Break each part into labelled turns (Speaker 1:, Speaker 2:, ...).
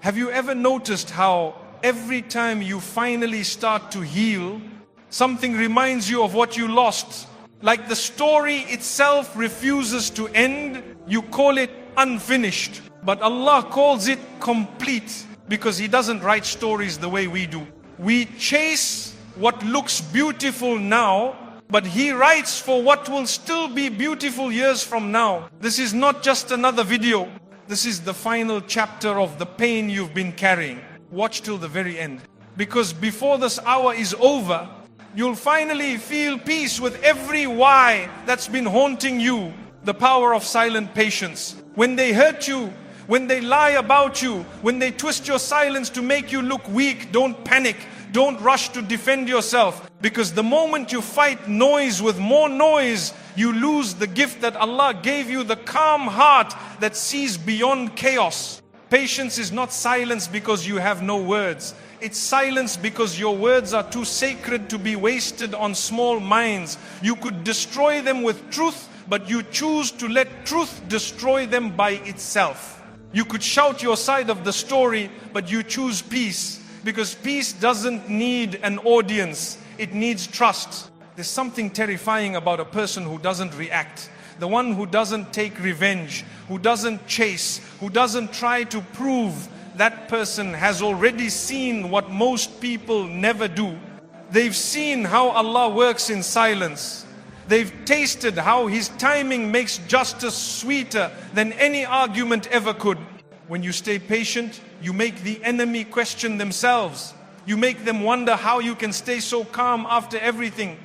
Speaker 1: Have you ever noticed how every time you finally start to heal, something reminds you of what you lost? Like the story itself refuses to end, you call it unfinished. But Allah calls it complete, because He doesn't write stories the way we do. We chase what looks beautiful now, but He writes for what will still be beautiful years from now. This is not just another video. This is the final chapter of the pain you've been carrying. Watch till the very end. Because before this hour is over, you'll finally feel peace with every why that's been haunting you. The power of silent patience. When they hurt you, when they lie about you, when they twist your silence to make you look weak, don't panic. Don't rush to defend yourself. Because the moment you fight noise with more noise, you lose the gift that Allah gave you, the calm heart that sees beyond chaos. Patience is not silence because you have no words. It's silence because your words are too sacred to be wasted on small minds. You could destroy them with truth, but you choose to let truth destroy them by itself. You could shout your side of the story, but you choose peace. Because peace doesn't need an audience, it needs trust. There's something terrifying about a person who doesn't react. The one who doesn't take revenge, who doesn't chase, who doesn't try to prove. That person has already seen what most people never do. They've seen how Allah works in silence. They've tasted how His timing makes justice sweeter than any argument ever could. When you stay patient, you make the enemy question themselves. You make them wonder how you can stay so calm after everything.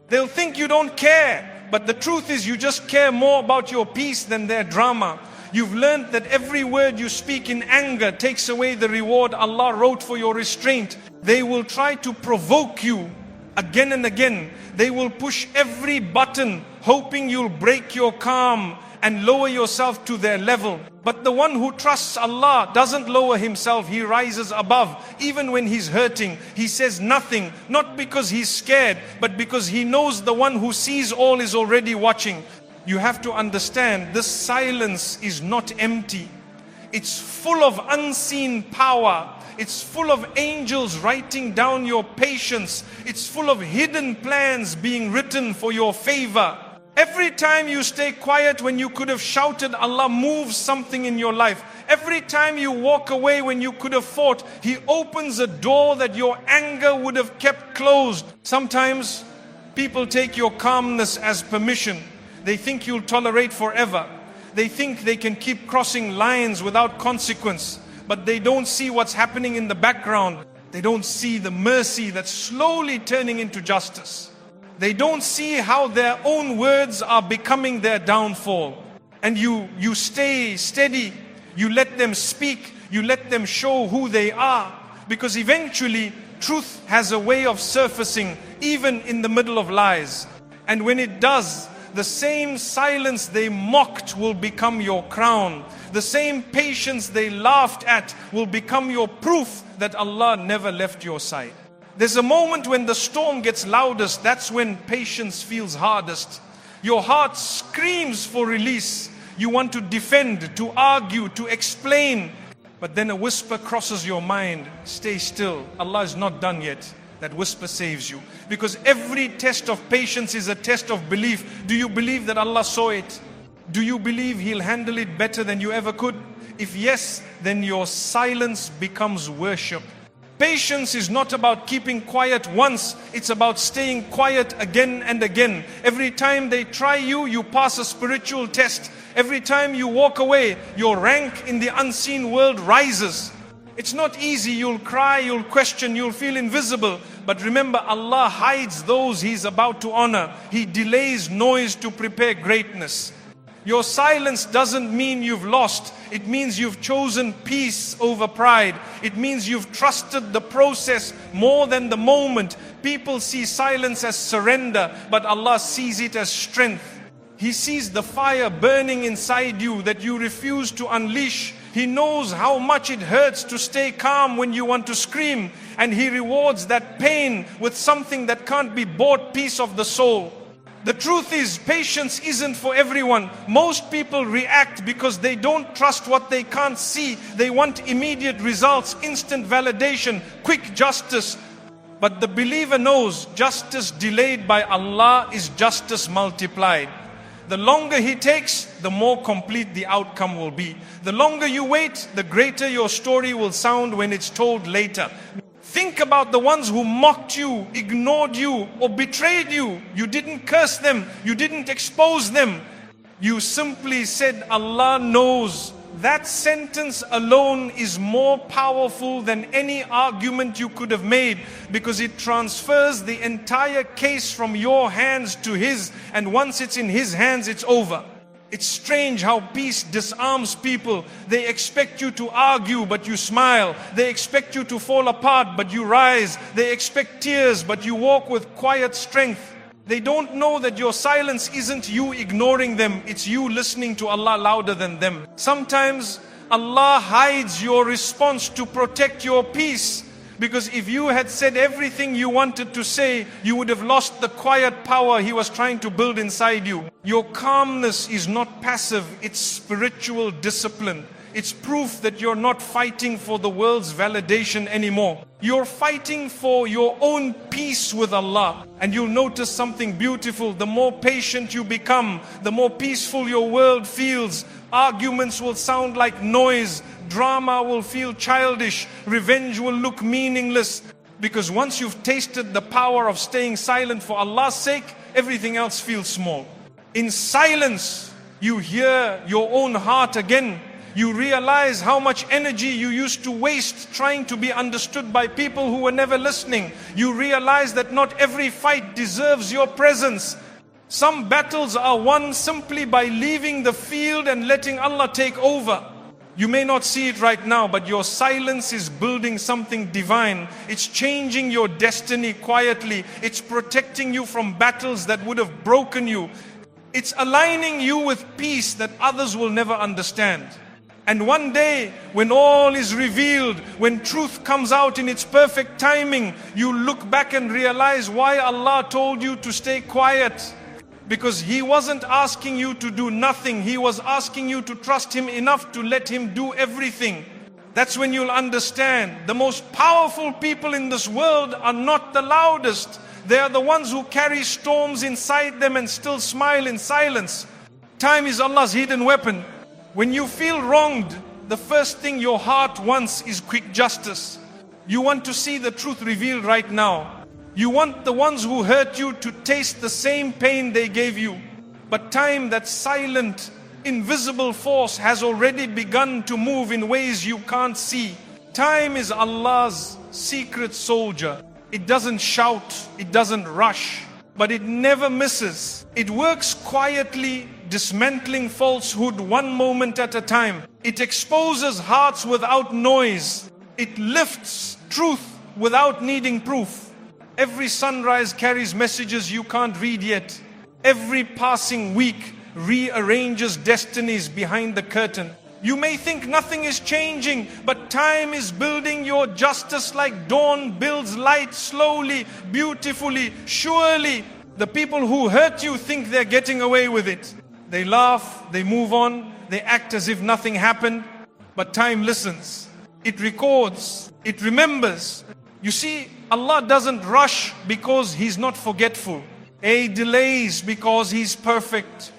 Speaker 1: They'll think you don't care, but the truth is you just care more about your peace than their drama. You've learned that every word you speak in anger takes away the reward Allah wrote for your restraint. They will try to provoke you again and again. They will push every button, hoping you'll break your calm and lower yourself to their level. But the one who trusts Allah doesn't lower himself, he rises above. Even when he's hurting, he says nothing, not because he's scared, but because he knows the one who sees all is already watching. You have to understand, this silence is not empty. It's full of unseen power. It's full of angels writing down your patience. It's full of hidden plans being written for your favor. Every time you stay quiet when you could have shouted, Allah moves something in your life. Every time you walk away when you could have fought, He opens a door that your anger would have kept closed. Sometimes people take your calmness as permission. They think you'll tolerate forever. They think they can keep crossing lines without consequence. But they don't see what's happening in the background. They don't see the mercy that's slowly turning into justice. They don't see how their own words are becoming their downfall. And you stay steady. You let them speak. You let them show who they are. Because eventually, truth has a way of surfacing, even in the middle of lies. And when it does, the same silence they mocked will become your crown. The same patience they laughed at will become your proof that Allah never left your side. There's a moment when the storm gets loudest. That's when patience feels hardest. Your heart screams for release. You want to defend, to argue, to explain. But then a whisper crosses your mind. Stay still. Allah is not done yet. That whisper saves you. Because every test of patience is a test of belief. Do you believe that Allah saw it? Do you believe He'll handle it better than you ever could? If yes, then your silence becomes worship. Patience is not about keeping quiet once, it's about staying quiet again and again. Every time they try you, you pass a spiritual test. Every time you walk away, your rank in the unseen world rises. It's not easy, you'll cry, you'll question, you'll feel invisible. But remember, Allah hides those He's about to honor. He delays noise to prepare greatness. Your silence doesn't mean you've lost. It means you've chosen peace over pride. It means you've trusted the process more than the moment. People see silence as surrender, but Allah sees it as strength. He sees the fire burning inside you that you refuse to unleash. He knows how much it hurts to stay calm when you want to scream. And He rewards that pain with something that can't be bought, peace of the soul. The truth is, patience isn't for everyone. Most people react because they don't trust what they can't see. They want immediate results, instant validation, quick justice. But the believer knows justice delayed by Allah is justice multiplied. The longer He takes, the more complete the outcome will be. The longer you wait, the greater your story will sound when it's told later. Think about the ones who mocked you, ignored you, or betrayed you. You didn't curse them. You didn't expose them. You simply said, Allah knows. That sentence alone is more powerful than any argument you could have made, because it transfers the entire case from your hands to His, and once it's in His hands, it's over. It's strange how peace disarms people. They expect you to argue, but you smile. They expect you to fall apart, but you rise. They expect tears, but you walk with quiet strength. They don't know that your silence isn't you ignoring them. It's you listening to Allah louder than them. Sometimes Allah hides your response to protect your peace. Because if you had said everything you wanted to say, you would have lost the quiet power He was trying to build inside you. Your calmness is not passive, it's spiritual discipline. It's proof that you're not fighting for the world's validation anymore. You're fighting for your own peace with Allah. And you'll notice something beautiful. The more patient you become, the more peaceful your world feels. Arguments will sound like noise. Drama will feel childish. Revenge will look meaningless. Because once you've tasted the power of staying silent for Allah's sake, everything else feels small. In silence, you hear your own heart again. You realize how much energy you used to waste trying to be understood by people who were never listening. You realize that not every fight deserves your presence. Some battles are won simply by leaving the field and letting Allah take over. You may not see it right now, but your silence is building something divine. It's changing your destiny quietly. It's protecting you from battles that would have broken you. It's aligning you with peace that others will never understand. And one day, when all is revealed, when truth comes out in its perfect timing, you look back and realize why Allah told you to stay quiet. Because He wasn't asking you to do nothing. He was asking you to trust Him enough to let Him do everything. That's when you'll understand the most powerful people in this world are not the loudest. They are the ones who carry storms inside them and still smile in silence. Time is Allah's hidden weapon. When you feel wronged, the first thing your heart wants is quick justice. You want to see the truth revealed right now. You want the ones who hurt you to taste the same pain they gave you. But time, that silent, invisible force, has already begun to move in ways you can't see. Time is Allah's secret soldier. It doesn't shout, it doesn't rush, but it never misses. It works quietly, dismantling falsehood one moment at a time. It exposes hearts without noise. It lifts truth without needing proof. Every sunrise carries messages you can't read yet. Every passing week rearranges destinies behind the curtain. You may think nothing is changing, but time is building your justice like dawn builds light, slowly, beautifully, surely. The people who hurt you think they're getting away with it. They laugh, they move on, they act as if nothing happened. But time listens, it records, it remembers. You see, Allah doesn't rush because He's not forgetful. He delays because He's perfect.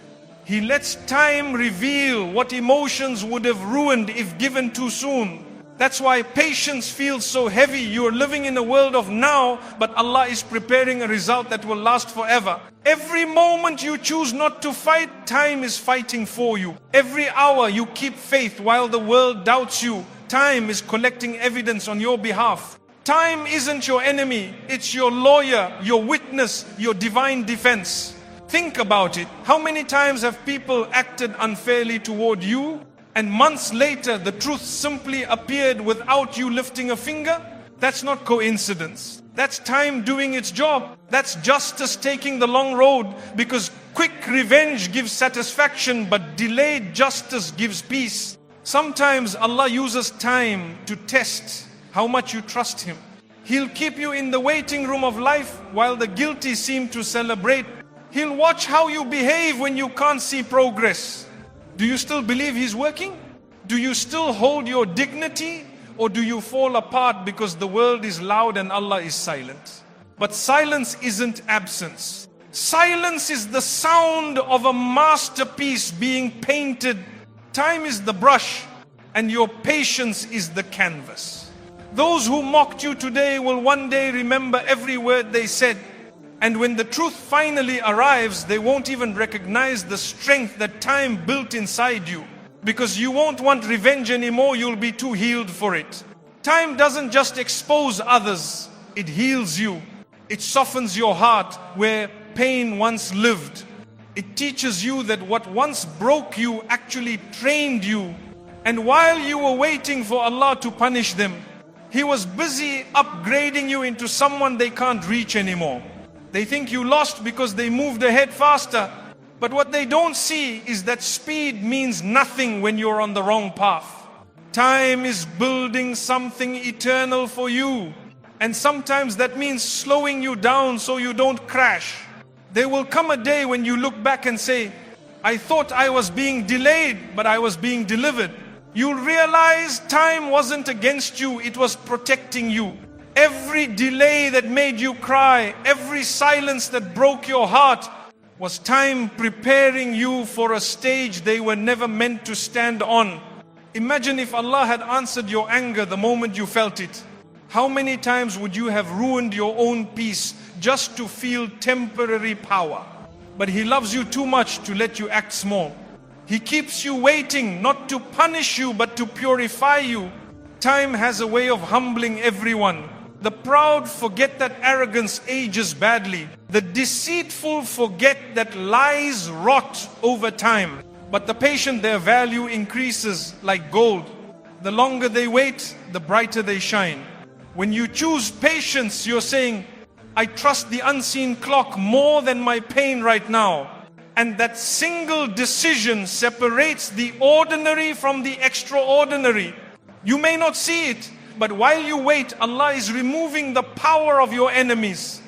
Speaker 1: He lets time reveal what emotions would have ruined if given too soon. That's why patience feels so heavy. You're living in a world of now, but Allah is preparing a result that will last forever. Every moment you choose not to fight, time is fighting for you. Every hour you keep faith while the world doubts you, time is collecting evidence on your behalf. Time isn't your enemy, it's your lawyer, your witness, your divine defense. Think about it. How many times have people acted unfairly toward you, and months later the truth simply appeared without you lifting a finger? That's not coincidence. That's time doing its job. That's justice taking the long road, because quick revenge gives satisfaction, but delayed justice gives peace. Sometimes Allah uses time to test how much you trust Him. He'll keep you in the waiting room of life while the guilty seem to celebrate. He'll watch how you behave when you can't see progress. Do you still believe He's working? Do you still hold your dignity? Or do you fall apart because the world is loud and Allah is silent? But silence isn't absence. Silence is the sound of a masterpiece being painted. Time is the brush and your patience is the canvas. Those who mocked you today will one day remember every word they said. And when the truth finally arrives, they won't even recognize the strength that time built inside you. Because you won't want revenge anymore, you'll be too healed for it. Time doesn't just expose others, it heals you. It softens your heart where pain once lived. It teaches you that what once broke you actually trained you. And while you were waiting for Allah to punish them, He was busy upgrading you into someone they can't reach anymore. They think you lost because they moved ahead faster. But what they don't see is that speed means nothing when you're on the wrong path. Time is building something eternal for you. And sometimes that means slowing you down so you don't crash. There will come a day when you look back and say, I thought I was being delayed, but I was being delivered. You'll realize time wasn't against you, it was protecting you. Every delay that made you cry, every silence that broke your heart, was time preparing you for a stage they were never meant to stand on. Imagine if Allah had answered your anger the moment you felt it. How many times would you have ruined your own peace just to feel temporary power? But He loves you too much to let you act small. He keeps you waiting, not to punish you, but to purify you. Time has a way of humbling everyone. The proud forget that arrogance ages badly. The deceitful forget that lies rot over time. But the patient, their value increases like gold. The longer they wait, the brighter they shine. When you choose patience, you're saying, I trust the unseen clock more than my pain right now. And that single decision separates the ordinary from the extraordinary. You may not see it, but while you wait, Allah is removing the power of your enemies.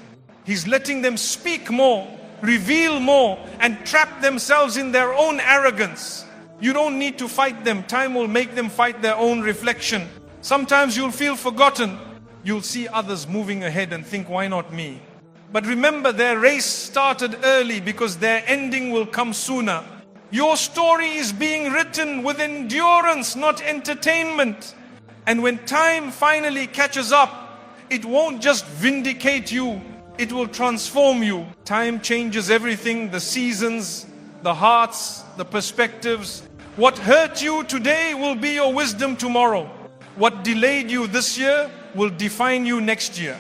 Speaker 1: He's letting them speak more, reveal more, and trap themselves in their own arrogance. You don't need to fight them. Time will make them fight their own reflection. Sometimes you'll feel forgotten. You'll see others moving ahead and think, why not me? But remember, their race started early because their ending will come sooner. Your story is being written with endurance, not entertainment. And when time finally catches up, it won't just vindicate you, it will transform you. Time changes everything, the seasons, the hearts, the perspectives. What hurt you today will be your wisdom tomorrow. What delayed you this year will define you next year.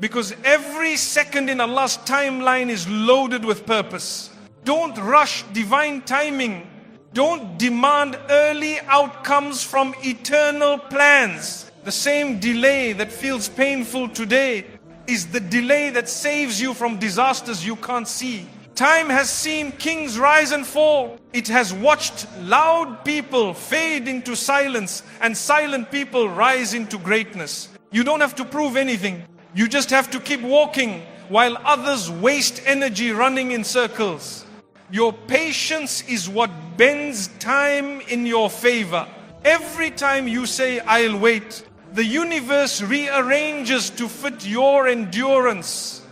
Speaker 1: Because every second in Allah's timeline is loaded with purpose. Don't rush divine timing. Don't demand early outcomes from eternal plans. The same delay that feels painful today is the delay that saves you from disasters you can't see. Time has seen kings rise and fall. It has watched loud people fade into silence and silent people rise into greatness. You don't have to prove anything. You just have to keep walking while others waste energy running in circles. Your patience is what bends time in your favor. Every time you say, I'll wait, the universe rearranges to fit your endurance.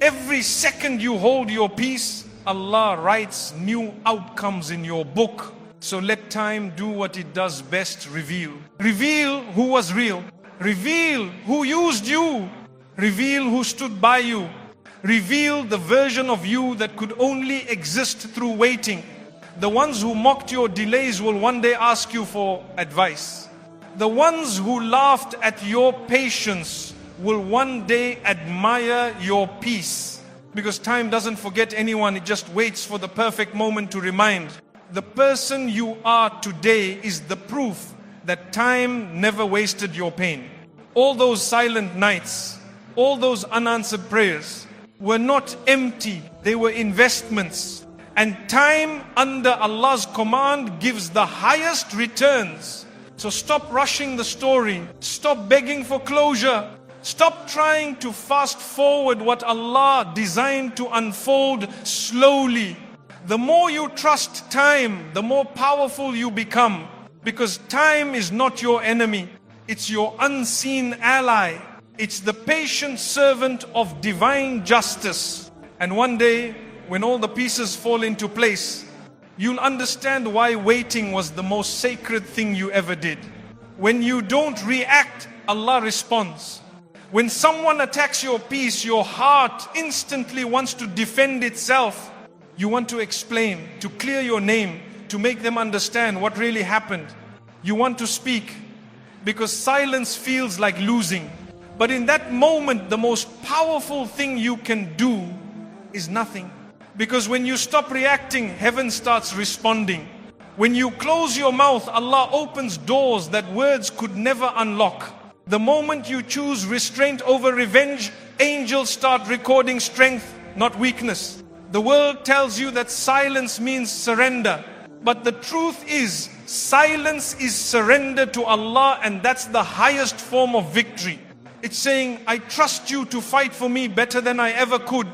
Speaker 1: Every second you hold your peace, Allah writes new outcomes in your book. So let time do what it does best, reveal. Reveal who was real. Reveal who used you. Reveal who stood by you. Reveal the version of you that could only exist through waiting. The ones who mocked your delays will one day ask you for advice. The ones who laughed at your patience will one day admire your peace. Because time doesn't forget anyone, it just waits for the perfect moment to remind. The person you are today is the proof that time never wasted your pain. All those silent nights, all those unanswered prayers were not empty, they were investments. And time under Allah's command gives the highest returns. So stop rushing the story, stop begging for closure. Stop trying to fast forward what Allah designed to unfold slowly. The more you trust time, the more powerful you become. Because time is not your enemy. It's your unseen ally. It's the patient servant of divine justice. And one day, when all the pieces fall into place, you'll understand why waiting was the most sacred thing you ever did. When you don't react, Allah responds. When someone attacks your peace, your heart instantly wants to defend itself. You want to explain, to clear your name, to make them understand what really happened. You want to speak, because silence feels like losing. But in that moment, the most powerful thing you can do is nothing. Because when you stop reacting, heaven starts responding. When you close your mouth, Allah opens doors that words could never unlock. The moment you choose restraint over revenge, angels start recording strength, not weakness. The world tells you that silence means surrender. But the truth is, silence is surrender to Allah, and that's the highest form of victory. It's saying, I trust you to fight for me better than I ever could.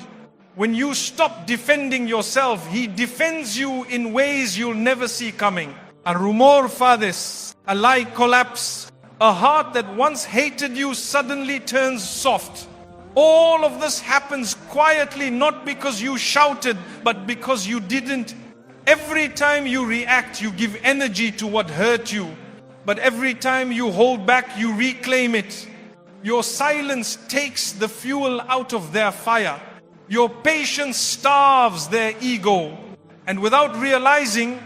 Speaker 1: When you stop defending yourself, He defends you in ways you'll never see coming. A rumor fades, a lie collapse. A heart that once hated you suddenly turns soft. All of this happens quietly, not because you shouted, but because you didn't. Every time you react, you give energy to what hurt you. But every time you hold back, you reclaim it. Your silence takes the fuel out of their fire. Your patience starves their ego. And without realizing,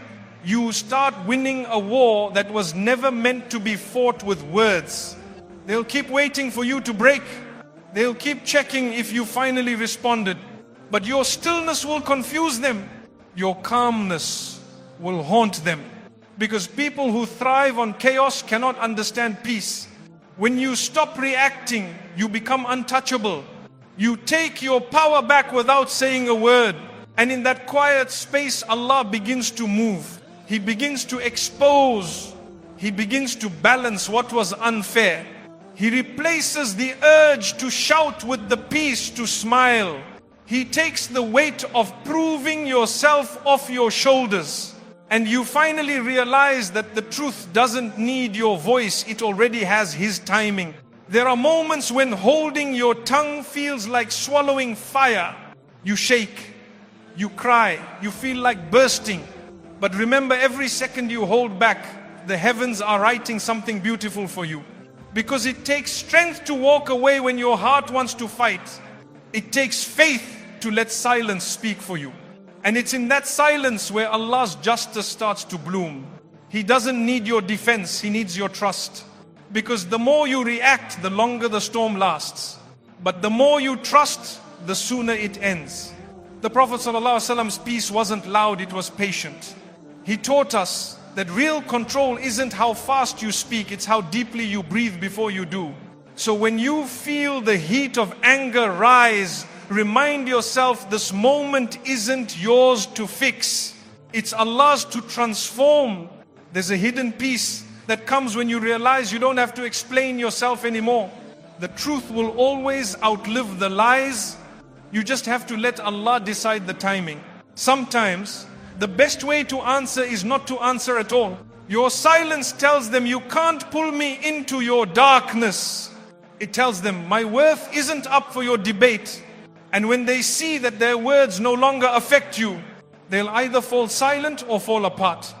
Speaker 1: you start winning a war that was never meant to be fought with words. They'll keep waiting for you to break. They'll keep checking if you finally responded. But your stillness will confuse them. Your calmness will haunt them. Because people who thrive on chaos cannot understand peace. When you stop reacting, you become untouchable. You take your power back without saying a word. And in that quiet space, Allah begins to move. He begins to expose. He begins to balance what was unfair. He replaces the urge to shout with the peace to smile. He takes the weight of proving yourself off your shoulders. And you finally realize that the truth doesn't need your voice. It already has His timing. There are moments when holding your tongue feels like swallowing fire. You shake. You cry. You feel like bursting. But remember, every second you hold back, the heavens are writing something beautiful for you. Because it takes strength to walk away when your heart wants to fight. It takes faith to let silence speak for you. And it's in that silence where Allah's justice starts to bloom. He doesn't need your defense, He needs your trust. Because the more you react, the longer the storm lasts. But the more you trust, the sooner it ends. The Prophet ﷺ's peace wasn't loud, it was patient. He taught us that real control isn't how fast you speak, it's how deeply you breathe before you do. So when you feel the heat of anger rise, remind yourself this moment isn't yours to fix. It's Allah's to transform. There's a hidden peace that comes when you realize you don't have to explain yourself anymore. The truth will always outlive the lies. You just have to let Allah decide the timing. Sometimes, the best way to answer is not to answer at all. Your silence tells them, you can't pull me into your darkness. It tells them, my worth isn't up for your debate. And when they see that their words no longer affect you, they'll either fall silent or fall apart.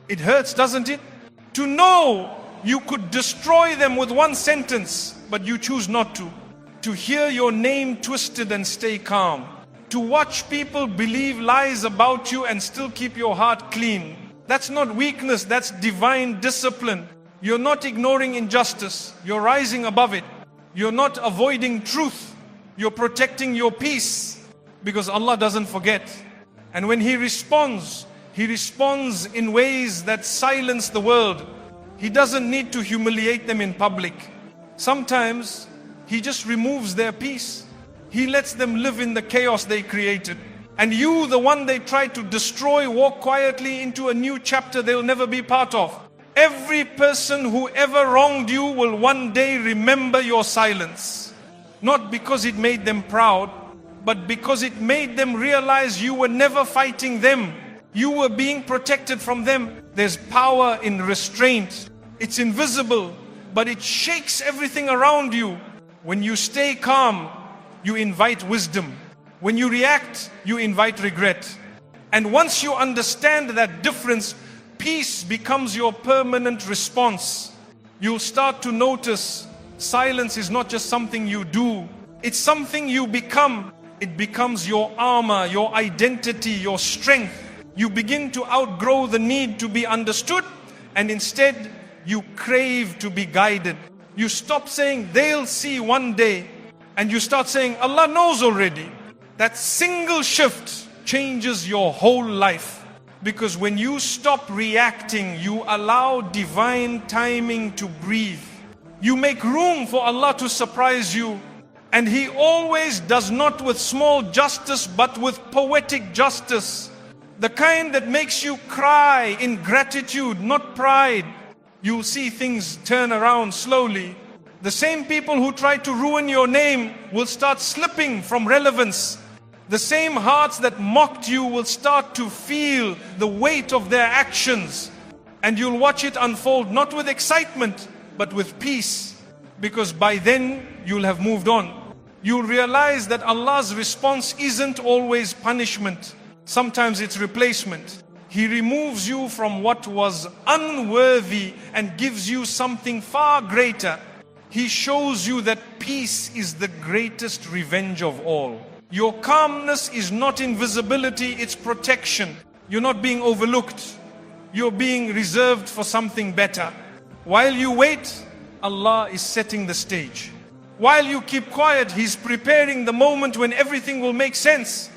Speaker 1: It hurts, doesn't it? To know you could destroy them with one sentence, but you choose not to. To hear your name twisted and stay calm. To watch people believe lies about you and still keep your heart clean. That's not weakness, that's divine discipline. You're not ignoring injustice, you're rising above it. You're not avoiding truth, you're protecting your peace. Because Allah doesn't forget. And when He responds in ways that silence the world. He doesn't need to humiliate them in public. Sometimes He just removes their peace. He lets them live in the chaos they created. And you, the one they tried to destroy, walk quietly into a new chapter they'll never be part of. Every person who ever wronged you will one day remember your silence. Not because it made them proud, but because it made them realize you were never fighting them. You were being protected from them. There's power in restraint. It's invisible, but it shakes everything around you. When you stay calm, you invite wisdom. When you react, you invite regret. And once you understand that difference, peace becomes your permanent response. You'll start to notice silence is not just something you do, it's something you become. It becomes your armor, your identity, your strength. You begin to outgrow the need to be understood, and instead you crave to be guided. You stop saying they'll see one day, and you start saying Allah knows already. That single shift changes your whole life, because when you stop reacting, you allow divine timing to breathe. You make room for Allah to surprise you, and He always does not with small justice but with poetic justice, the kind that makes you cry in gratitude, not pride. You'll see things turn around slowly. The same people who try to ruin your name will start slipping from relevance. The same hearts that mocked you will start to feel the weight of their actions, and you'll watch it unfold not with excitement but with peace, because by then you'll have moved on. You'll realize that Allah's response isn't always punishment. Sometimes it's replacement. He removes you from what was unworthy and gives you something far greater. He shows you that peace is the greatest revenge of all. Your calmness is not invisibility, it's protection. You're not being overlooked. You're being reserved for something better. While you wait, Allah is setting the stage. While you keep quiet, He's preparing the moment when everything will make sense.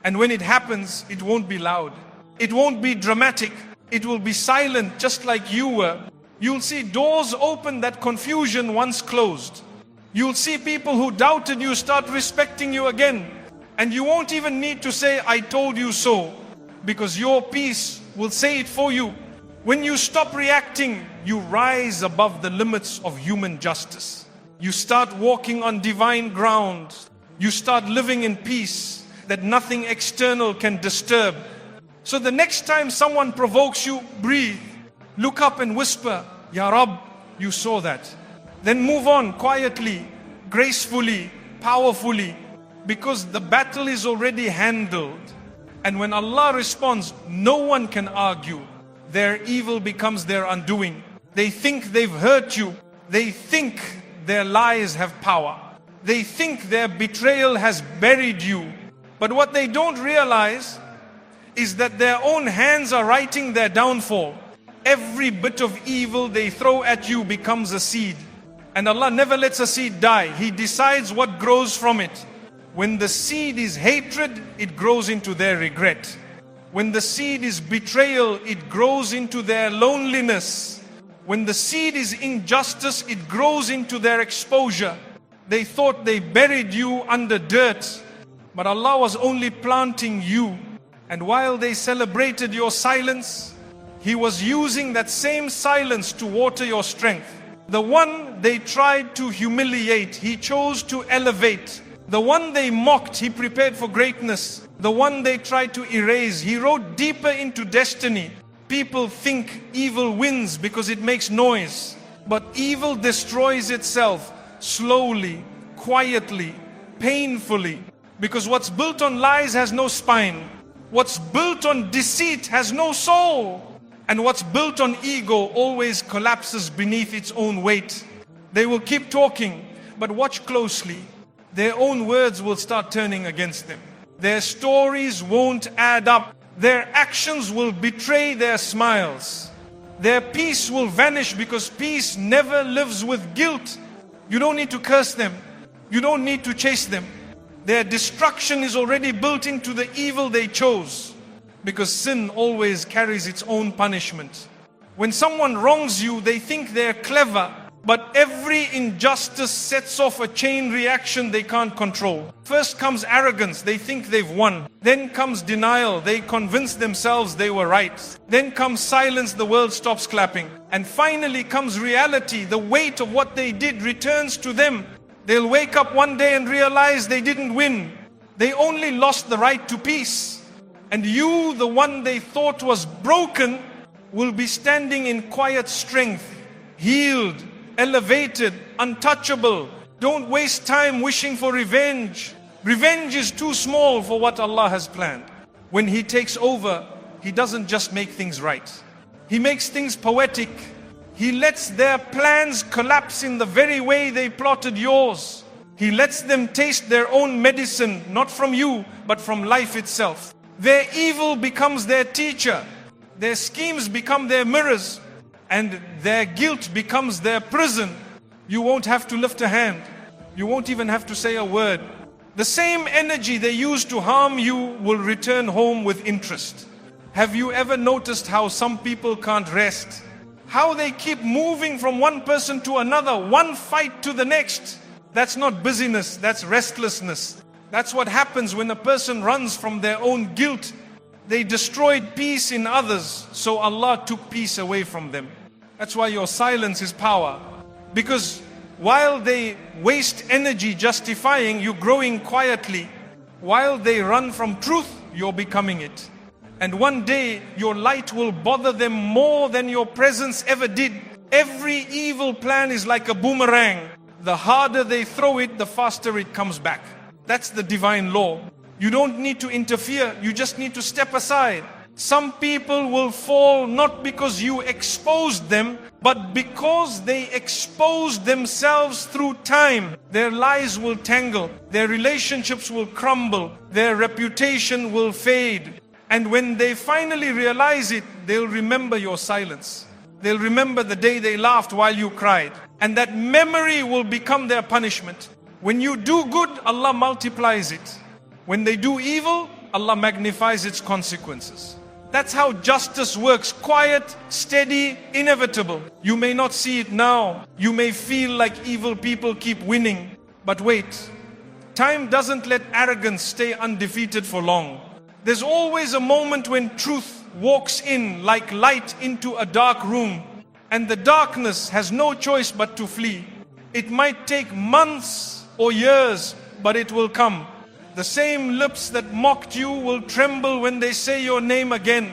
Speaker 1: And when it happens, it won't be loud. It won't be dramatic. It will be silent, just like you were. You'll see doors open that confusion once closed. You'll see people who doubted you start respecting you again. And you won't even need to say, I told you so, because your peace will say it for you. When you stop reacting, you rise above the limits of human justice. You start walking on divine ground. You start living in peace that nothing external can disturb. So the next time someone provokes you, breathe. Look up and whisper, Ya Rab, you saw that. Then move on quietly, gracefully, powerfully, because the battle is already handled. And when Allah responds, no one can argue. Their evil becomes their undoing. They think they've hurt you. They think their lies have power. They think their betrayal has buried you. But what they don't realize is that their own hands are writing their downfall. Every bit of evil they throw at you becomes a seed. And Allah never lets a seed die. He decides what grows from it. When the seed is hatred, it grows into their regret. When the seed is betrayal, it grows into their loneliness. When the seed is injustice, it grows into their exposure. They thought they buried you under dirt, but Allah was only planting you. And while they celebrated your silence, He was using that same silence to water your strength. The one they tried to humiliate, He chose to elevate. The one they mocked, He prepared for greatness. The one they tried to erase, He wrote deeper into destiny. People think evil wins because it makes noise. But evil destroys itself slowly, quietly, painfully. Because what's built on lies has no spine. What's built on deceit has no soul. And what's built on ego always collapses beneath its own weight. They will keep talking, but watch closely. Their own words will start turning against them. Their stories won't add up. Their actions will betray their smiles. Their peace will vanish, because peace never lives with guilt. You don't need to curse them. You don't need to chase them. Their destruction is already built into the evil they chose, because sin always carries its own punishment. When someone wrongs you, they think they're clever. But every injustice sets off a chain reaction they can't control. First comes arrogance, they think they've won. Then comes denial, they convince themselves they were right. Then comes silence, the world stops clapping. And finally comes reality, the weight of what they did returns to them. They'll wake up one day and realize they didn't win. They only lost the right to peace. And you, the one they thought was broken, will be standing in quiet strength, healed, elevated, untouchable. Don't waste time wishing for revenge. Revenge is too small for what Allah has planned. When He takes over, He doesn't just make things right. He makes things poetic. He lets their plans collapse in the very way they plotted yours. He lets them taste their own medicine, not from you, but from life itself. Their evil becomes their teacher. Their schemes become their mirrors. And their guilt becomes their prison. You won't have to lift a hand. You won't even have to say a word. The same energy they use to harm you will return home with interest. Have you ever noticed how some people can't rest? How they keep moving from one person to another, one fight to the next. That's not busyness, that's restlessness. That's what happens when a person runs from their own guilt. They destroyed peace in others, so Allah took peace away from them. That's why your silence is power. Because while they waste energy justifying, you're growing quietly. While they run from truth, you're becoming it. And one day, your light will bother them more than your presence ever did. Every evil plan is like a boomerang. The harder they throw it, the faster it comes back. That's the divine law. You don't need to interfere, you just need to step aside. Some people will fall not because you exposed them, but because they exposed themselves through time. Their lies will tangle, their relationships will crumble, their reputation will fade. And when they finally realize it, they'll remember your silence. They'll remember the day they laughed while you cried. And that memory will become their punishment. When you do good, Allah multiplies it. When they do evil, Allah magnifies its consequences. That's how justice works. Quiet, steady, inevitable. You may not see it now. You may feel like evil people keep winning. But wait, time doesn't let arrogance stay undefeated for long. There's always a moment when truth walks in like light into a dark room, and the darkness has no choice but to flee. It might take months or years, but it will come. The same lips that mocked you will tremble when they say your name again.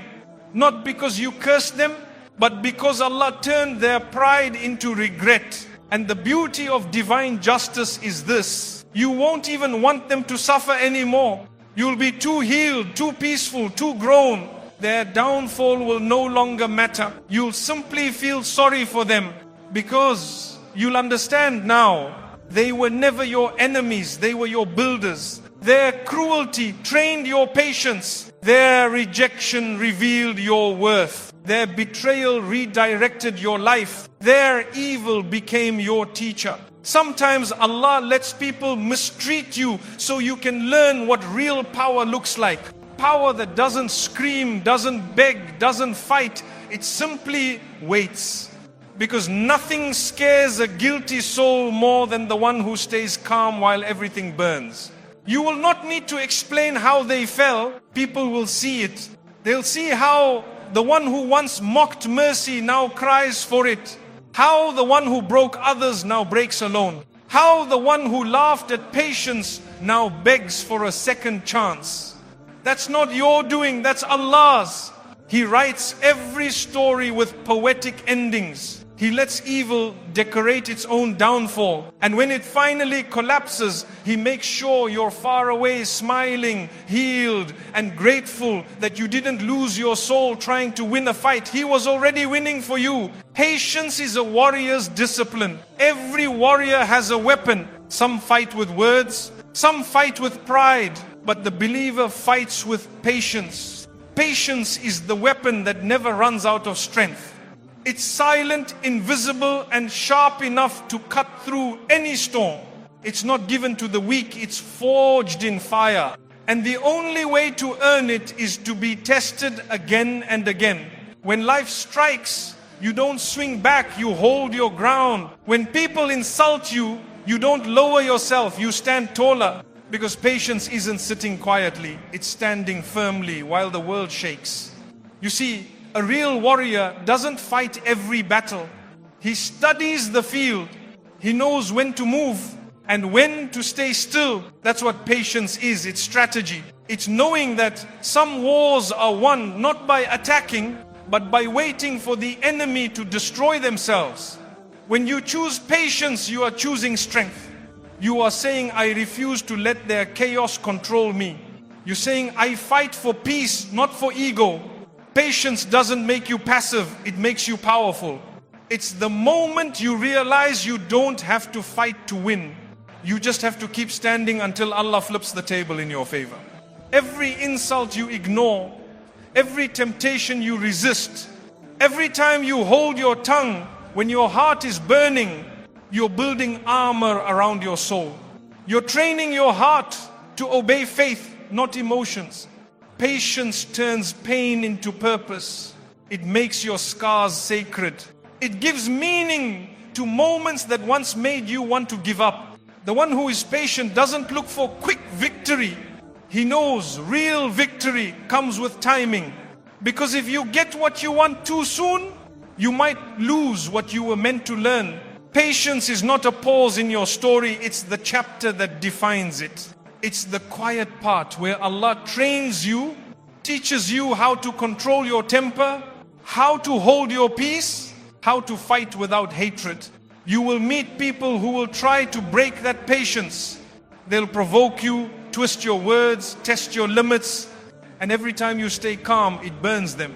Speaker 1: Not because you cursed them, but because Allah turned their pride into regret. And the beauty of divine justice is this: you won't even want them to suffer anymore. You'll be too healed, too peaceful, too grown. Their downfall will no longer matter. You'll simply feel sorry for them, because you'll understand now, they were never your enemies, they were your builders. Their cruelty trained your patience. Their rejection revealed your worth. Their betrayal redirected your life. Their evil became your teacher. Sometimes Allah lets people mistreat you so you can learn what real power looks like. Power that doesn't scream, doesn't beg, doesn't fight. It simply waits. Because nothing scares a guilty soul more than the one who stays calm while everything burns. You will not need to explain how they fell. People will see it. They'll see how the one who once mocked mercy now cries for it. How the one who broke others now breaks alone. How the one who laughed at patience now begs for a second chance. That's not your doing, that's Allah's. He writes every story with poetic endings. He lets evil decorate its own downfall. And when it finally collapses, He makes sure you're far away, smiling, healed, and grateful that you didn't lose your soul trying to win a fight. He was already winning for you. Patience is a warrior's discipline. Every warrior has a weapon. Some fight with words, some fight with pride, but the believer fights with patience. Patience is the weapon that never runs out of strength. It's silent, invisible, and sharp enough to cut through any storm. It's not given to the weak, it's forged in fire. And the only way to earn it is to be tested again and again. When life strikes, you don't swing back, you hold your ground. When people insult you, you don't lower yourself, you stand taller. Because patience isn't sitting quietly, it's standing firmly while the world shakes. You see, a real warrior doesn't fight every battle. He studies the field. He knows when to move and when to stay still. That's what patience is. It's strategy. It's knowing that some wars are won not by attacking, but by waiting for the enemy to destroy themselves. When you choose patience, you are choosing strength. You are saying, I refuse to let their chaos control me. You're saying, I fight for peace, not for ego. Patience doesn't make you passive, it makes you powerful. It's the moment you realize you don't have to fight to win. You just have to keep standing until Allah flips the table in your favor. Every insult you ignore, every temptation you resist, every time you hold your tongue when your heart is burning, you're building armor around your soul. You're training your heart to obey faith, not emotions. Patience turns pain into purpose. It makes your scars sacred. It gives meaning to moments that once made you want to give up. The one who is patient doesn't look for quick victory. He knows real victory comes with timing. Because if you get what you want too soon, you might lose what you were meant to learn. Patience is not a pause in your story, it's the chapter that defines it. It's the quiet part where Allah trains you, teaches you how to control your temper, how to hold your peace, how to fight without hatred. You will meet people who will try to break that patience. They'll provoke you, twist your words, test your limits, and every time you stay calm, it burns them.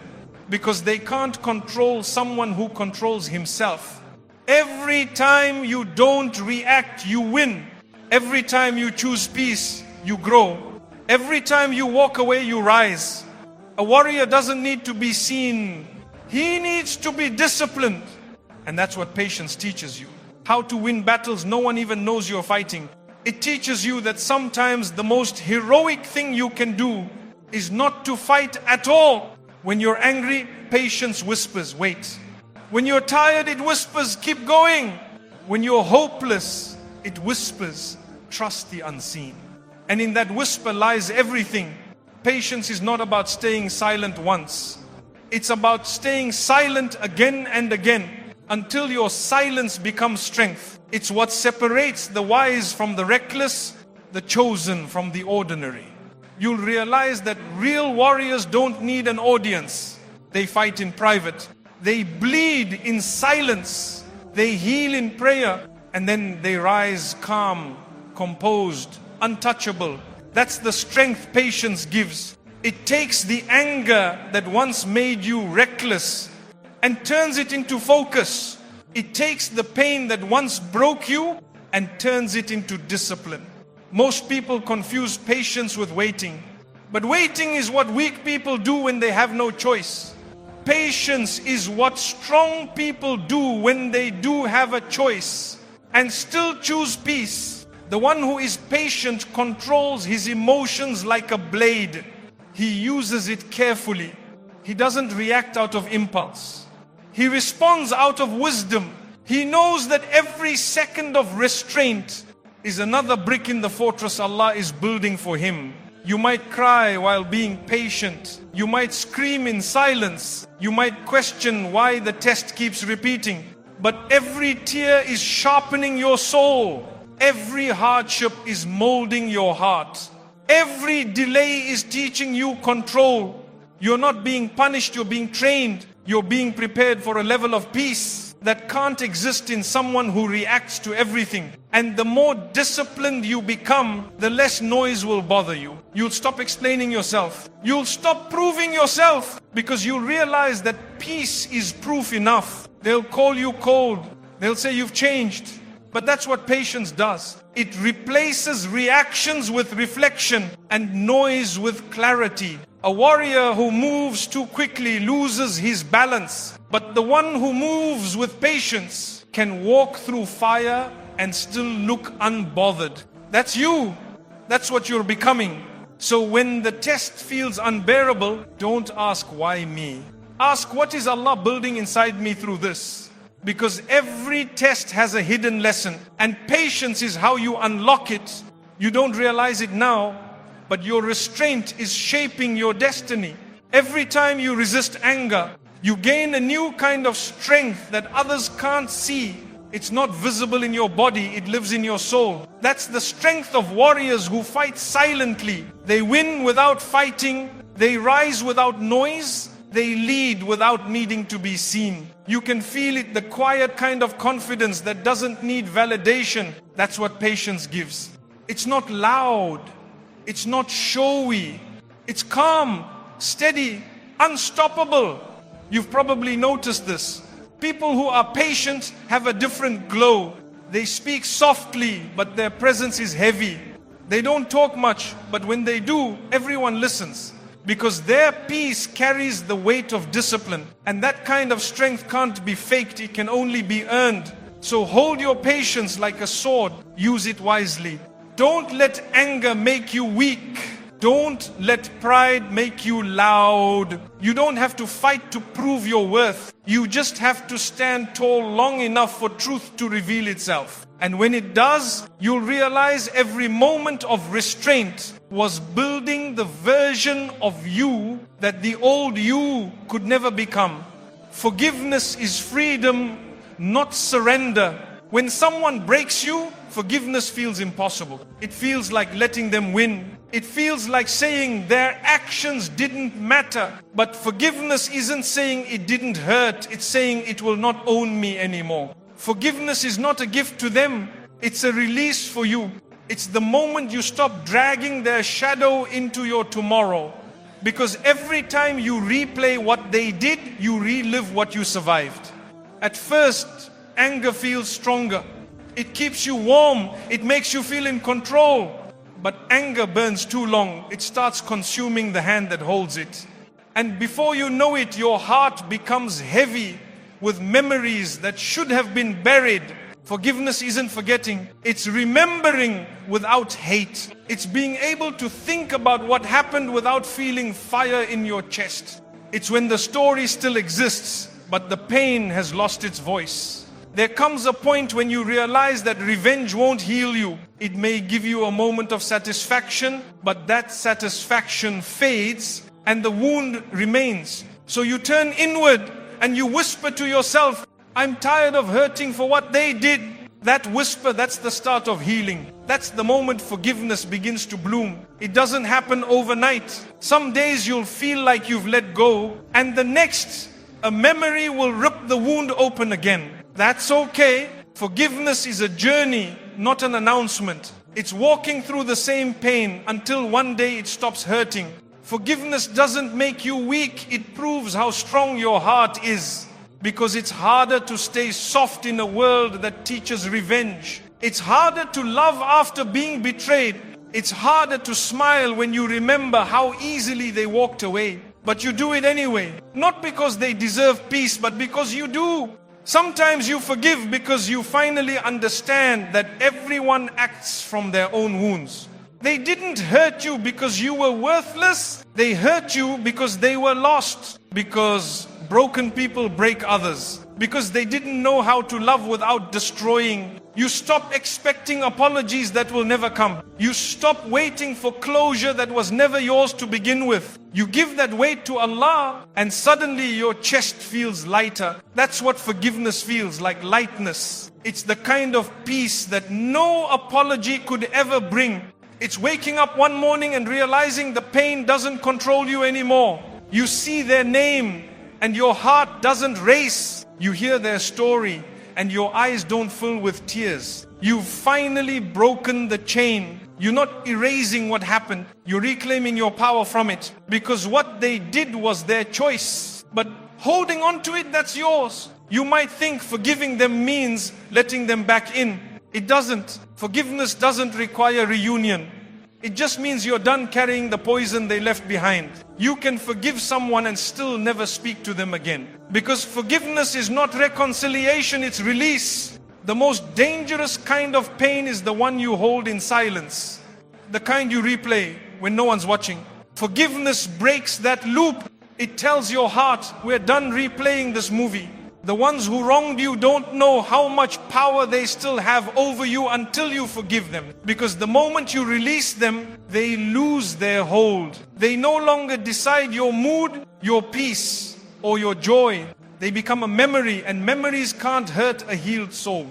Speaker 1: Because they can't control someone who controls himself. Every time you don't react, you win. Every time you choose peace, you grow. Every time you walk away, you rise. A warrior doesn't need to be seen. He needs to be disciplined. And that's what patience teaches you. How to win battles no one even knows you're fighting. It teaches you that sometimes the most heroic thing you can do is not to fight at all. When you're angry, patience whispers, wait. When you're tired, it whispers, keep going. When you're hopeless, it whispers, trust the unseen. And in that whisper lies everything. Patience is not about staying silent once. It's about staying silent again and again until your silence becomes strength. It's what separates the wise from the reckless, the chosen from the ordinary. You'll realize that real warriors don't need an audience. They fight in private. They bleed in silence. They heal in prayer. And then they rise calm, composed, untouchable. That's the strength patience gives. It takes the anger that once made you reckless and turns it into focus. It takes the pain that once broke you and turns it into discipline. Most people confuse patience with waiting. But waiting is what weak people do when they have no choice. Patience is what strong people do when they do have a choice and still choose peace. The one who is patient controls his emotions like a blade. He uses it carefully. He doesn't react out of impulse. He responds out of wisdom. He knows that every second of restraint is another brick in the fortress Allah is building for him. You might cry while being patient. You might scream in silence. You might question why the test keeps repeating. But every tear is sharpening your soul. Every hardship is molding your heart. Every delay is teaching you control. You're not being punished, you're being trained. You're being prepared for a level of peace that can't exist in someone who reacts to everything. And the more disciplined you become, the less noise will bother you. You'll stop explaining yourself. You'll stop proving yourself because you'll realize that peace is proof enough. They'll call you cold. They'll say you've changed. But that's what patience does. It replaces reactions with reflection and noise with clarity. A warrior who moves too quickly loses his balance. But the one who moves with patience can walk through fire and still look unbothered. That's you. That's what you're becoming. So when the test feels unbearable, don't ask why me. Ask what is Allah building inside me through this. Because every test has a hidden lesson. And patience is how you unlock it. You don't realize it now, but your restraint is shaping your destiny. Every time you resist anger, you gain a new kind of strength that others can't see. It's not visible in your body, it lives in your soul. That's the strength of warriors who fight silently. They win without fighting, they rise without noise, they lead without needing to be seen. You can feel it, the quiet kind of confidence that doesn't need validation. That's what patience gives. It's not loud, it's not showy, it's calm, steady, unstoppable. You've probably noticed this. People who are patient have a different glow. They speak softly, but their presence is heavy. They don't talk much, but when they do, everyone listens. Because their peace carries the weight of discipline. And that kind of strength can't be faked, it can only be earned. So hold your patience like a sword, use it wisely. Don't let anger make you weak. Don't let pride make you loud. You don't have to fight to prove your worth. You just have to stand tall long enough for truth to reveal itself. And when it does, you'll realize every moment of restraint was building the version of you that the old you could never become. Forgiveness is freedom, not surrender. When someone breaks you, forgiveness feels impossible. It feels like letting them win. It feels like saying their actions didn't matter. But forgiveness isn't saying it didn't hurt. It's saying it will not own me anymore. Forgiveness is not a gift to them. It's a release for you. It's the moment you stop dragging their shadow into your tomorrow. Because every time you replay what they did, you relive what you survived. At first, anger feels stronger. It keeps you warm. It makes you feel in control. But anger burns too long. It starts consuming the hand that holds it. And before you know it, your heart becomes heavy with memories that should have been buried. Forgiveness isn't forgetting. It's remembering without hate. It's being able to think about what happened without feeling fire in your chest. It's when the story still exists, but the pain has lost its voice. There comes a point when you realize that revenge won't heal you. It may give you a moment of satisfaction, but that satisfaction fades and the wound remains. So you turn inward and you whisper to yourself, I'm tired of hurting for what they did. That whisper, that's the start of healing. That's the moment forgiveness begins to bloom. It doesn't happen overnight. Some days you'll feel like you've let go, and the next, a memory will rip the wound open again. That's okay. Forgiveness is a journey, not an announcement. It's walking through the same pain until one day it stops hurting. Forgiveness doesn't make you weak. It proves how strong your heart is. Because it's harder to stay soft in a world that teaches revenge. It's harder to love after being betrayed. It's harder to smile when you remember how easily they walked away. But you do it anyway. Not because they deserve peace, but because you do. Sometimes you forgive because you finally understand that everyone acts from their own wounds. They didn't hurt you because you were worthless. They hurt you because they were lost. Because broken people break others. Because they didn't know how to love without destroying. You stop expecting apologies that will never come. You stop waiting for closure that was never yours to begin with. You give that weight to Allah and suddenly your chest feels lighter. That's what forgiveness feels like, lightness. It's the kind of peace that no apology could ever bring. It's waking up one morning and realizing the pain doesn't control you anymore. You see their name and your heart doesn't race. You hear their story and your eyes don't fill with tears. You've finally broken the chain. You're not erasing what happened. You're reclaiming your power from it. Because what they did was their choice. But holding on to it, that's yours. You might think forgiving them means letting them back in. It doesn't. Forgiveness doesn't require reunion. It just means you're done carrying the poison they left behind. You can forgive someone and still never speak to them again. Because forgiveness is not reconciliation, it's release. The most dangerous kind of pain is the one you hold in silence. The kind you replay when no one's watching. Forgiveness breaks that loop. It tells your heart, we're done replaying this movie. The ones who wronged you don't know how much power they still have over you until you forgive them. Because the moment you release them, they lose their hold. They no longer decide your mood, your peace, or your joy. They become a memory, and memories can't hurt a healed soul.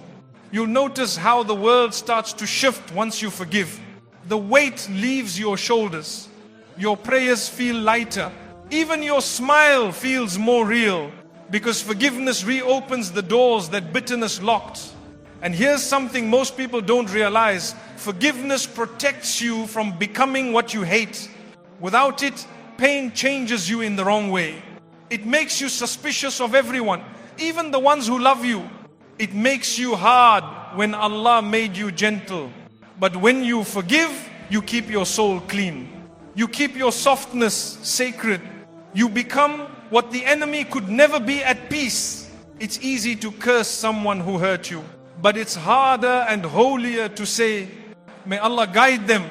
Speaker 1: You'll notice how the world starts to shift once you forgive. The weight leaves your shoulders. Your prayers feel lighter. Even your smile feels more real, because forgiveness reopens the doors that bitterness locked. And here's something most people don't realize. Forgiveness protects you from becoming what you hate. Without it, pain changes you in the wrong way. It makes you suspicious of everyone, even the ones who love you. It makes you hard when Allah made you gentle. But when you forgive, you keep your soul clean. You keep your softness sacred. You become what the enemy could never be at peace. It's easy to curse someone who hurt you, but it's harder and holier to say, may Allah guide them.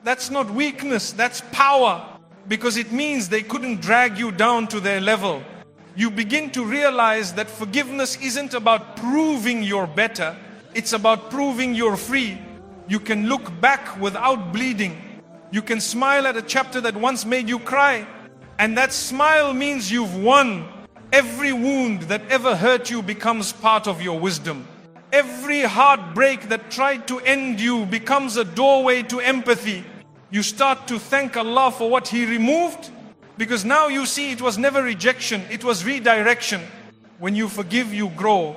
Speaker 1: That's not weakness, that's power. Because it means they couldn't drag you down to their level. You begin to realize that forgiveness isn't about proving you're better. It's about proving you're free. You can look back without bleeding. You can smile at a chapter that once made you cry. And that smile means you've won. Every wound that ever hurt you becomes part of your wisdom. Every heartbreak that tried to end you becomes a doorway to empathy. You start to thank Allah for what He removed, because now you see it was never rejection, it was redirection. When you forgive, you grow.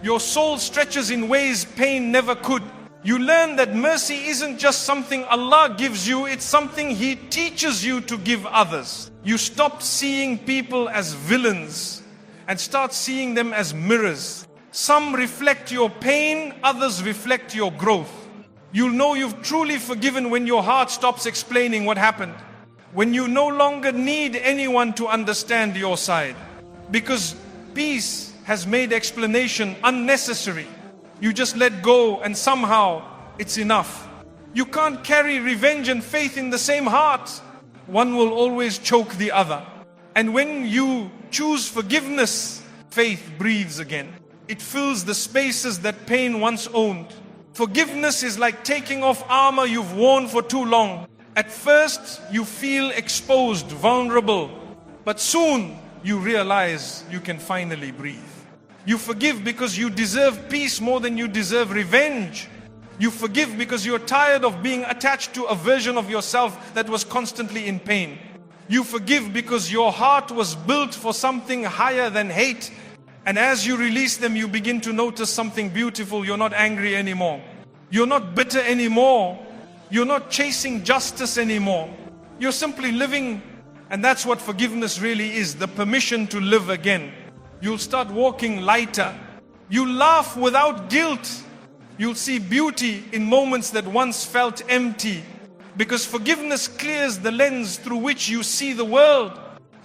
Speaker 1: Your soul stretches in ways pain never could. You learn that mercy isn't just something Allah gives you, it's something He teaches you to give others. You stop seeing people as villains and start seeing them as mirrors. Some reflect your pain, others reflect your growth. You'll know you've truly forgiven when your heart stops explaining what happened. When you no longer need anyone to understand your side. Because peace has made explanation unnecessary. You just let go and somehow it's enough. You can't carry revenge and faith in the same heart. One will always choke the other. And when you choose forgiveness, faith breathes again. It fills the spaces that pain once owned. Forgiveness is like taking off armor you've worn for too long. At first, you feel exposed, vulnerable. But soon, you realize you can finally breathe. You forgive because you deserve peace more than you deserve revenge. You forgive because you're tired of being attached to a version of yourself that was constantly in pain. You forgive because your heart was built for something higher than hate. And as you release them, you begin to notice something beautiful. You're not angry anymore. You're not bitter anymore. You're not chasing justice anymore. You're simply living. And that's what forgiveness really is, the permission to live again. You'll start walking lighter. You laugh without guilt. You'll see beauty in moments that once felt empty. Because forgiveness clears the lens through which you see the world.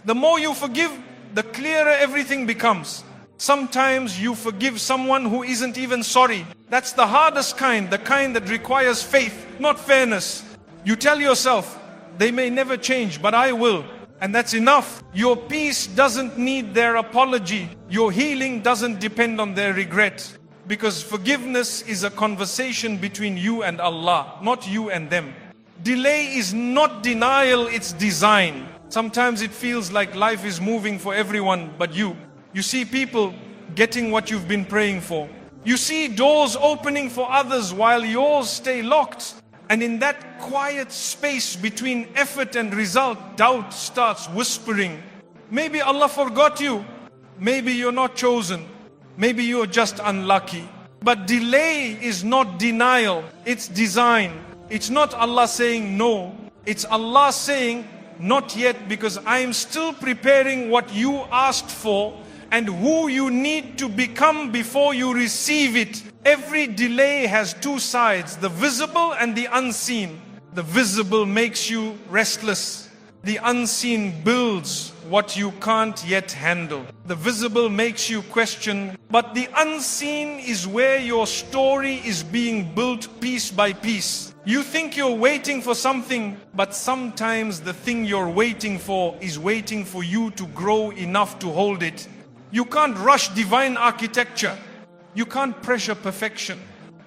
Speaker 1: The more you forgive, the clearer everything becomes. Sometimes you forgive someone who isn't even sorry. That's the hardest kind, the kind that requires faith, not fairness. You tell yourself, they may never change, but I will. And that's enough. Your peace doesn't need their apology. Your healing doesn't depend on their regret. Because forgiveness is a conversation between you and Allah, not you and them. Delay is not denial, it's design. Sometimes it feels like life is moving for everyone but you. You see people getting what you've been praying for. You see doors opening for others while yours stay locked. And in that quiet space between effort and result, doubt starts whispering. Maybe Allah forgot you. Maybe you're not chosen. Maybe you're just unlucky. But delay is not denial, it's design. It's not Allah saying no. It's Allah saying, not yet, because I'm still preparing what you asked for and who you need to become before you receive it. Every delay has two sides, the visible and the unseen. The visible makes you restless. The unseen builds what you can't yet handle. The visible makes you question, but the unseen is where your story is being built piece by piece. You think you're waiting for something, but sometimes the thing you're waiting for is waiting for you to grow enough to hold it. You can't rush divine architecture. You can't pressure perfection.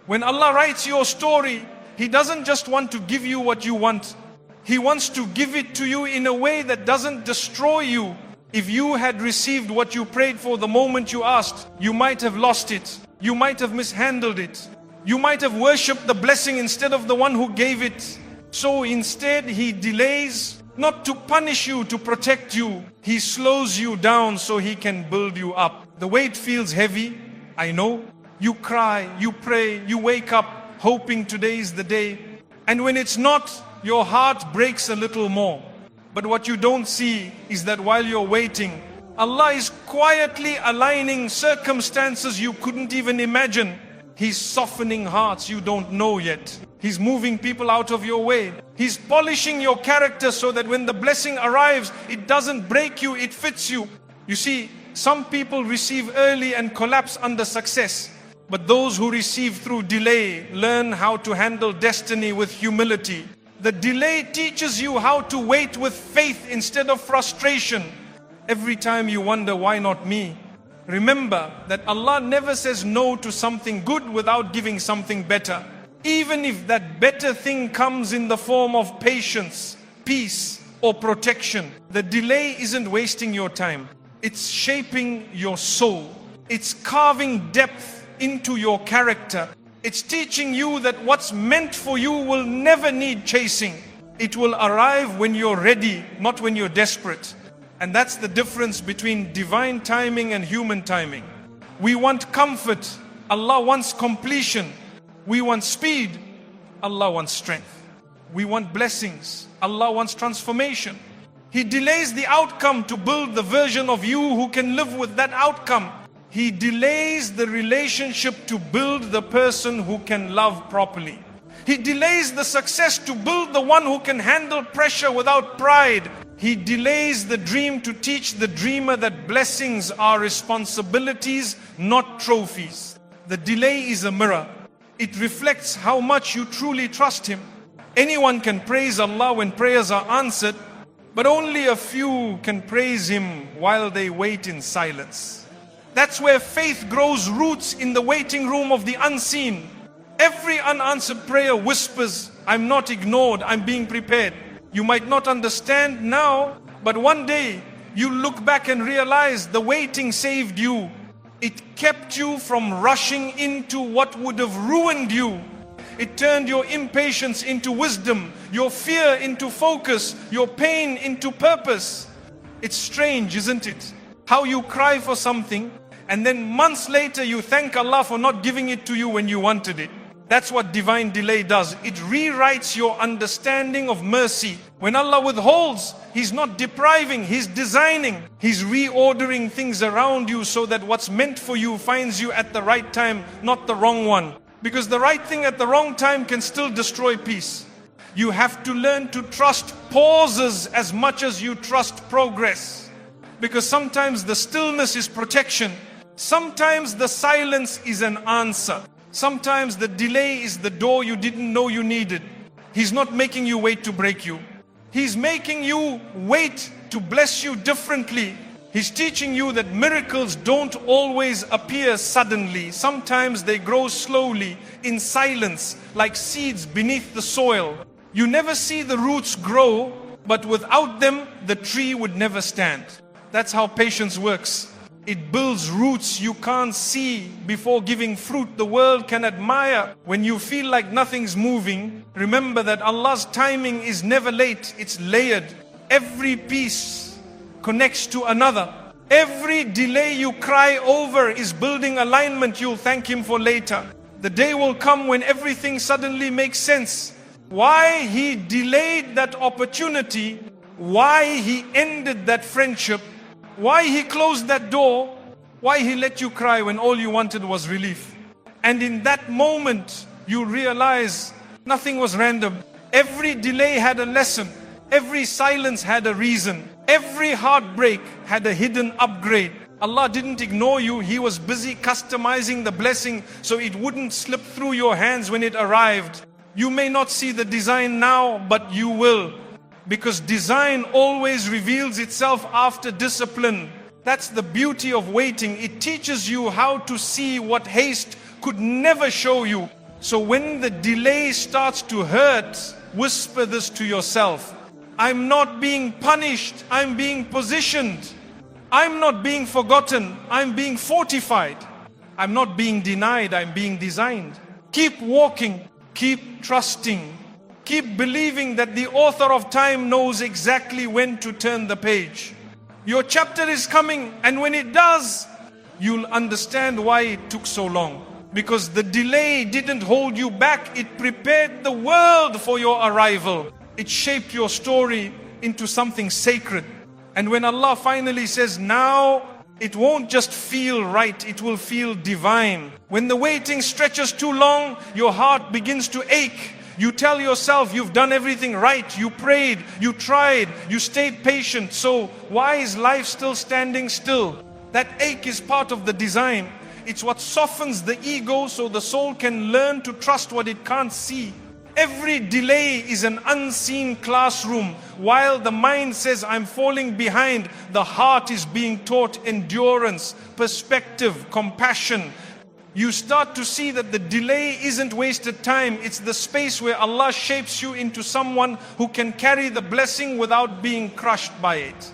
Speaker 1: When Allah writes your story, He doesn't just want to give you what you want. He wants to give it to you in a way that doesn't destroy you. If you had received what you prayed for the moment you asked, you might have lost it. You might have mishandled it. You might have worshipped the blessing instead of the one who gave it. So instead, He delays, not to punish you, to protect you. He slows you down so He can build you up. The weight feels heavy, I know. You cry, you pray, you wake up hoping today is the day. And when it's not, your heart breaks a little more. But what you don't see is that while you're waiting, Allah is quietly aligning circumstances you couldn't even imagine. He's softening hearts you don't know yet. He's moving people out of your way. He's polishing your character so that when the blessing arrives, it doesn't break you, it fits you. You see, some people receive early and collapse under success. But those who receive through delay learn how to handle destiny with humility. The delay teaches you how to wait with faith instead of frustration. Every time you wonder, why not me? Remember that Allah never says no to something good without giving something better. Even if that better thing comes in the form of patience, peace, or protection. The delay isn't wasting your time. It's shaping your soul. It's carving depth into your character. It's teaching you that what's meant for you will never need chasing. It will arrive when you're ready, not when you're desperate. And that's the difference between divine timing and human timing. We want comfort. Allah wants completion. We want speed. Allah wants strength. We want blessings. Allah wants transformation. He delays the outcome to build the version of you who can live with that outcome. He delays the relationship to build the person who can love properly. He delays the success to build the one who can handle pressure without pride. He delays the dream to teach the dreamer that blessings are responsibilities, not trophies. The delay is a mirror. It reflects how much you truly trust Him. Anyone can praise Allah when prayers are answered, but only a few can praise Him while they wait in silence. That's where faith grows roots in the waiting room of the unseen. Every unanswered prayer whispers, I'm not ignored, I'm being prepared. You might not understand now, but one day you look back and realize the waiting saved you. It kept you from rushing into what would have ruined you. It turned your impatience into wisdom, your fear into focus, your pain into purpose. It's strange, isn't it? How you cry for something and then months later you thank Allah for not giving it to you when you wanted it. That's what divine delay does. It rewrites your understanding of mercy. When Allah withholds, He's not depriving, He's designing. He's reordering things around you so that what's meant for you finds you at the right time, not the wrong one. Because the right thing at the wrong time can still destroy peace. You have to learn to trust pauses as much as you trust progress. Because sometimes the stillness is protection. Sometimes the silence is an answer. Sometimes the delay is the door you didn't know you needed. He's not making you wait to break you. He's making you wait to bless you differently. He's teaching you that miracles don't always appear suddenly. Sometimes they grow slowly, in silence, like seeds beneath the soil. You never see the roots grow, but without them, the tree would never stand. That's how patience works. It builds roots you can't see before giving fruit the world can admire. When you feel like nothing's moving, remember that Allah's timing is never late, it's layered. Every piece connects to another. Every delay you cry over is building alignment you'll thank Him for later. The day will come when everything suddenly makes sense. Why He delayed that opportunity, why He ended that friendship, why He closed that door, why He let you cry when all you wanted was relief. And in that moment, you realize nothing was random. Every delay had a lesson. Every silence had a reason. Every heartbreak had a hidden upgrade. Allah didn't ignore you. He was busy customizing the blessing so it wouldn't slip through your hands when it arrived. You may not see the design now, but you will. Because design always reveals itself after discipline. That's the beauty of waiting. It teaches you how to see what haste could never show you. So when the delay starts to hurt, whisper this to yourself. I'm not being punished, I'm being positioned. I'm not being forgotten, I'm being fortified. I'm not being denied, I'm being designed. Keep walking, keep trusting, keep believing that the author of time knows exactly when to turn the page. Your chapter is coming, and when it does, you'll understand why it took so long. Because the delay didn't hold you back, it prepared the world for your arrival. It shaped your story into something sacred. And when Allah finally says, now, it won't just feel right, it will feel divine. When the waiting stretches too long, your heart begins to ache. You tell yourself you've done everything right, you prayed, you tried, you stayed patient. So why is life still standing still? That ache is part of the design. It's what softens the ego so the soul can learn to trust what it can't see. Every delay is an unseen classroom. While the mind says, I'm falling behind, the heart is being taught endurance, perspective, compassion. You start to see that the delay isn't wasted time. It's the space where Allah shapes you into someone who can carry the blessing without being crushed by it.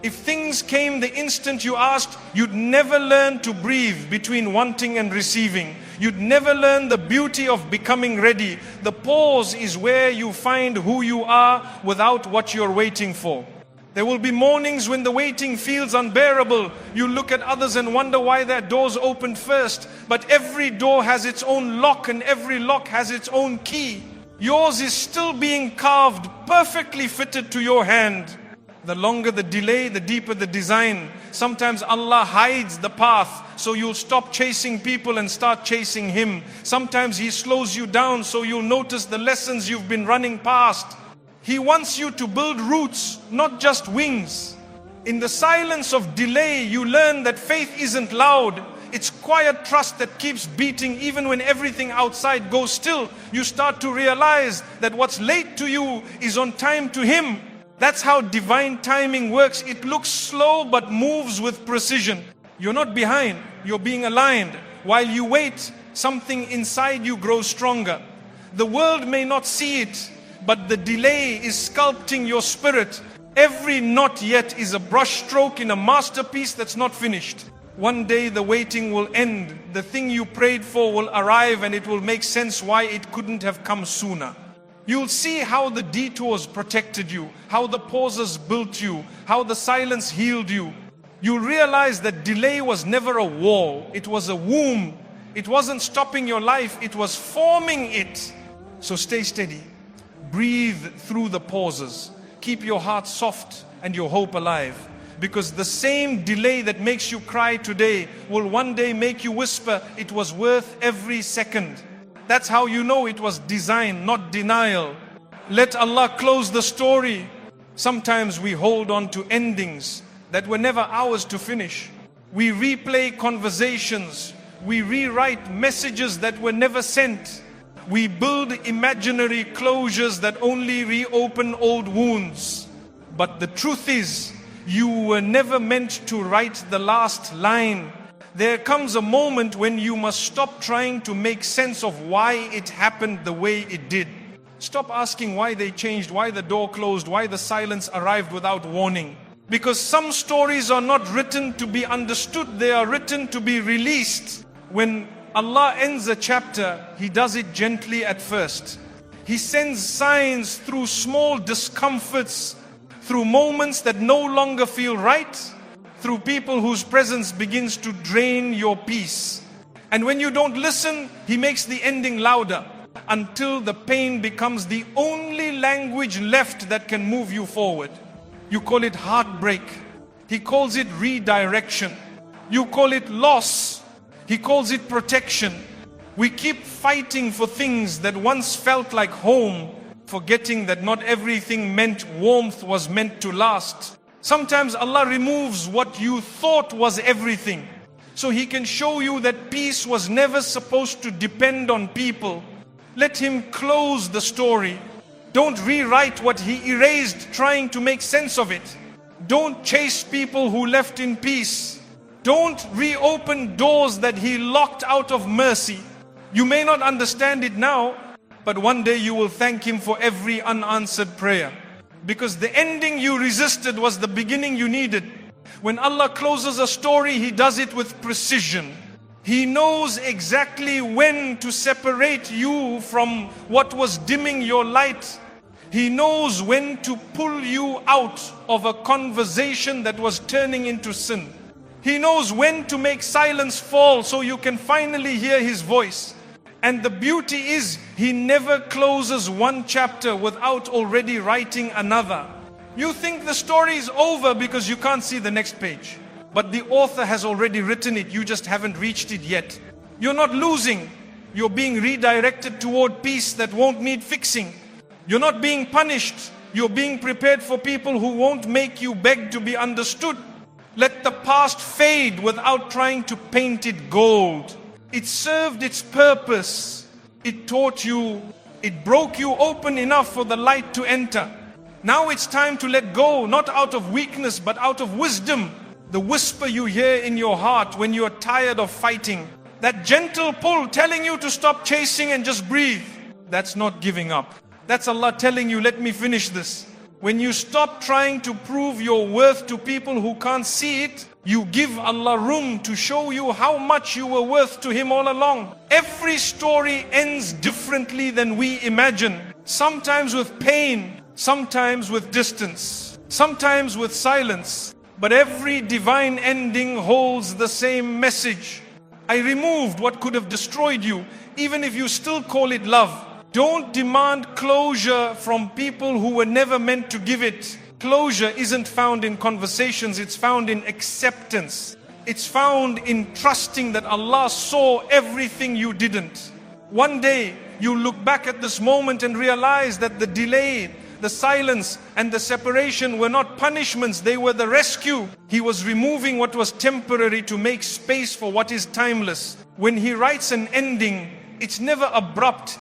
Speaker 1: If things came the instant you asked, you'd never learn to breathe between wanting and receiving. You'd never learn the beauty of becoming ready. The pause is where you find who you are without what you're waiting for. There will be mornings when the waiting feels unbearable. You look at others and wonder why their doors opened first. But every door has its own lock, and every lock has its own key. Yours is still being carved, perfectly fitted to your hand. The longer the delay, the deeper the design. Sometimes Allah hides the path so you'll stop chasing people and start chasing Him. Sometimes He slows you down so you'll notice the lessons you've been running past. He wants you to build roots, not just wings. In the silence of delay, you learn that faith isn't loud. It's quiet trust that keeps beating even when everything outside goes still. You start to realize that what's late to you is on time to Him. That's how divine timing works. It looks slow but moves with precision. You're not behind, you're being aligned. While you wait, something inside you grows stronger. The world may not see it, but the delay is sculpting your spirit. Every not yet is a brush stroke in a masterpiece that's not finished. One day the waiting will end. The thing you prayed for will arrive, and it will make sense why it couldn't have come sooner. You'll see how the detours protected you, how the pauses built you, how the silence healed you. You'll realize that delay was never a wall, it was a womb. It wasn't stopping your life, it was forming it. So stay steady, breathe through the pauses, keep your heart soft and your hope alive. Because the same delay that makes you cry today will one day make you whisper, it was worth every second. That's how you know it was design, not denial. Let Allah close the story. Sometimes we hold on to endings that were never ours to finish. We replay conversations. We rewrite messages that were never sent. We build imaginary closures that only reopen old wounds. But the truth is, you were never meant to write the last line. There comes a moment when you must stop trying to make sense of why it happened the way it did. Stop asking why they changed, why the door closed, why the silence arrived without warning. Because some stories are not written to be understood, they are written to be released. When Allah ends a chapter, He does it gently at first. He sends signs through small discomforts, through moments that no longer feel right, through people whose presence begins to drain your peace. And when you don't listen, He makes the ending louder until the pain becomes the only language left that can move you forward. You call it heartbreak. He calls it redirection. You call it loss. He calls it protection. We keep fighting for things that once felt like home, forgetting that not everything meant warmth was meant to last. Sometimes Allah removes what you thought was everything, so He can show you that peace was never supposed to depend on people. Let Him close the story. Don't rewrite what He erased trying to make sense of it. Don't chase people who left in peace. Don't reopen doors that He locked out of mercy. You may not understand it now, but one day you will thank Him for every unanswered prayer. Because the ending you resisted was the beginning you needed. When Allah closes a story, He does it with precision. He knows exactly when to separate you from what was dimming your light. He knows when to pull you out of a conversation that was turning into sin. He knows when to make silence fall so you can finally hear His voice. And the beauty is, He never closes one chapter without already writing another. You think the story is over because you can't see the next page. But the author has already written it, you just haven't reached it yet. You're not losing, you're being redirected toward peace that won't need fixing. You're not being punished, you're being prepared for people who won't make you beg to be understood. Let the past fade without trying to paint it gold. It served its purpose. It taught you, it broke you open enough for the light to enter. Now it's time to let go, not out of weakness but out of wisdom. The whisper you hear in your heart when you are tired of fighting. That gentle pull telling you to stop chasing and just breathe. That's not giving up. That's Allah telling you, let me finish this. When you stop trying to prove your worth to people who can't see it, you give Allah room to show you how much you were worth to Him all along. Every story ends differently than we imagine. Sometimes with pain, sometimes with distance, sometimes with silence. But every divine ending holds the same message. I removed what could have destroyed you, even if you still call it love. Don't demand closure from people who were never meant to give it. Closure isn't found in conversations, it's found in acceptance. It's found in trusting that Allah saw everything you didn't. One day, you look back at this moment and realize that the delay, the silence and the separation were not punishments, they were the rescue. He was removing what was temporary to make space for what is timeless. When He writes an ending, it's never abrupt.